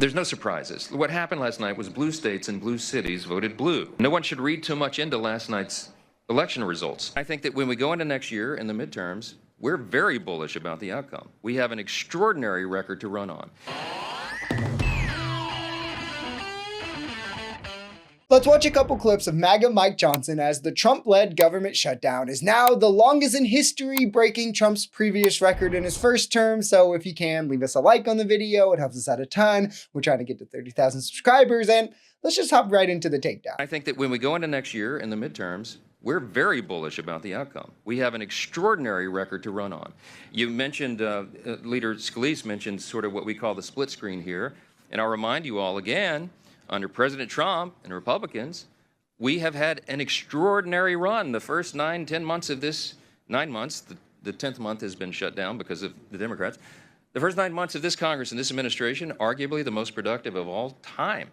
There's no surprises. What happened last night was blue states and blue cities voted blue. No one should read too much into last night's election results. I think that when we go into next year in the midterms, we're very bullish about the outcome. We have an extraordinary record to run on. Let's watch a couple clips of MAGA Mike Johnson as the Trump-led government shutdown is now the longest in history, breaking Trump's previous record in his first term. So if you can, leave us a like on the video. It helps us out a ton. We're trying to get to 30,000 subscribers, and let's just hop right into the takedown. I think that when we go into next year in the midterms, we're very bullish about the outcome. We have an extraordinary record to run on. You mentioned, Leader Scalise mentioned sort of what we call the split screen here. And I'll remind you all again, under President Trump and Republicans, we have had an extraordinary run. The first 9-10 months of this, 9 months, the 10th month has been shut down because of the Democrats. The first 9 months of this Congress and this administration, arguably the most productive of all time.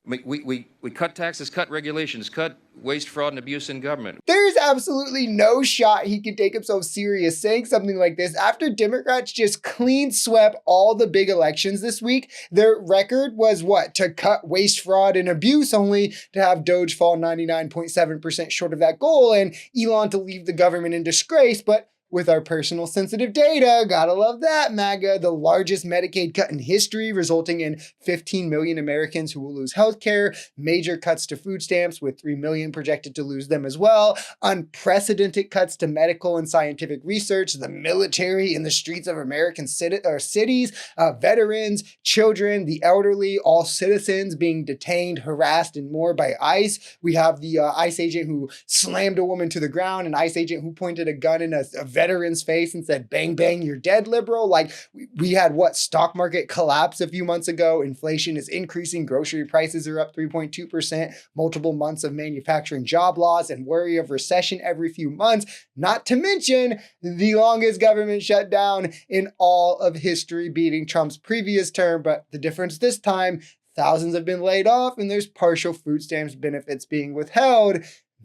We cut taxes, cut regulations, cut waste, fraud, and abuse in government. There's absolutely no shot he can take himself serious saying something like this after Democrats just clean swept all the big elections this week. Their record was what? To cut waste, fraud, and abuse, only to have Doge fall 99.7% short of that goal and Elon to leave the government in disgrace. But with our personal sensitive data, gotta love that, MAGA, the largest Medicaid cut in history, resulting in 15 million Americans who will lose healthcare, major cuts to food stamps with 3 million projected to lose them as well, unprecedented cuts to medical and scientific research, the military in the streets of American cities, veterans, children, the elderly, all citizens being detained, harassed, and more by ICE. We have the ICE agent who slammed a woman to the ground, an ICE agent who pointed a gun in a veteran's face and said, bang, bang, you're dead, liberal. Like we had what? Stock market collapse a few months ago. Inflation is increasing. Grocery prices are up 3.2%. Multiple months of manufacturing job loss and worry of recession every few months. Not to mention the longest government shutdown in all of history, beating Trump's previous term. But the difference this time, thousands have been laid off and there's partial food stamps benefits being withheld.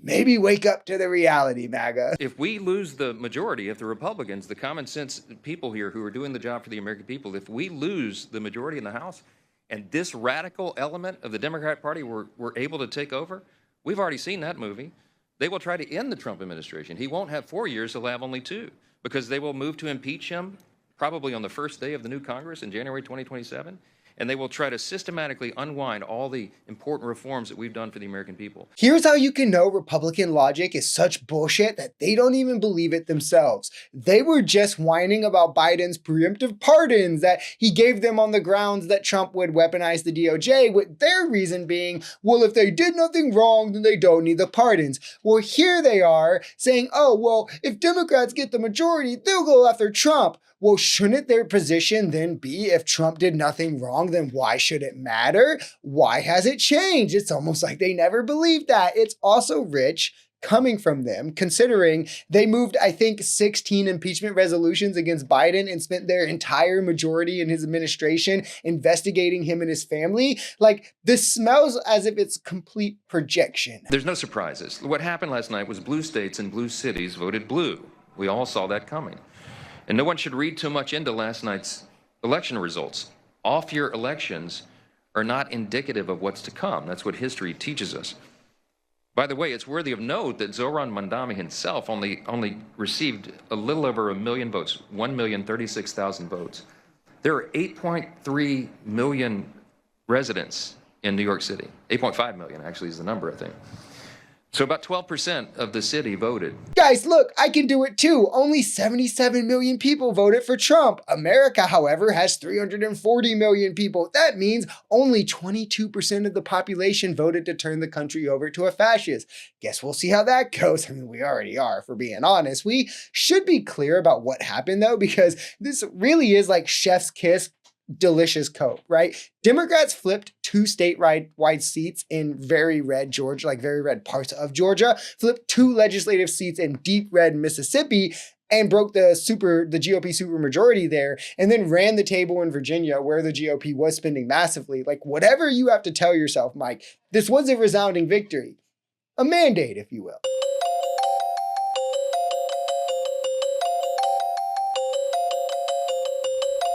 Maybe wake up to the reality, MAGA. If we lose the majority, if the Republicans, the common sense people here who are doing the job for the American people, if we lose the majority in the House and this radical element of the Democrat Party were able to take over, we've already seen that movie. They will try to end the Trump administration. He won't have 4 years, he'll have only 2, because they will move to impeach him probably on the first day of the new Congress in January 2027. And they will try to systematically unwind all the important reforms that we've done for the American people. Here's how you can know Republican logic is such bullshit that they don't even believe it themselves. They were just whining about Biden's preemptive pardons that he gave them on the grounds that Trump would weaponize the DOJ, with their reason being, well, if they did nothing wrong, then they don't need the pardons. Well, here they are saying, oh, well, if Democrats get the majority, they'll go after Trump. Well, shouldn't their position then be if Trump did nothing wrong, then why should it matter? Why has it changed? It's almost like they never believed that. It's also rich coming from them, considering they moved, I think, 16 impeachment resolutions against Biden and spent their entire majority in his administration investigating him and his family. Like, this smells as if it's complete projection. There's no surprises. What happened last night was blue states and blue cities voted blue. We all saw that coming. And no one should read too much into last night's election results. Off-year elections are not indicative of what's to come. That's what history teaches us. By the way, it's worthy of note that Zoran Mandami himself only received a little over 1 million votes, 1,036,000 votes. There are 8.3 million residents in New York City. 8.5 million actually is the number, I think. So about 12% of the city voted. Guys, look, I can do it too. Only 77 million people voted for Trump. America, however, has 340 million people. That means only 22% of the population voted to turn the country over to a fascist. Guess we'll see how that goes. I mean, we already are, for being honest. We should be clear about what happened though, because this really is like chef's kiss, delicious cope, right? Democrats flipped 2 statewide seats in very red Georgia, like very red parts of Georgia, flipped 2 legislative seats in deep red Mississippi, and broke the GOP supermajority there, and then ran the table in Virginia where the GOP was spending massively. Like, whatever you have to tell yourself, Mike, this was a resounding victory. A mandate, if you will.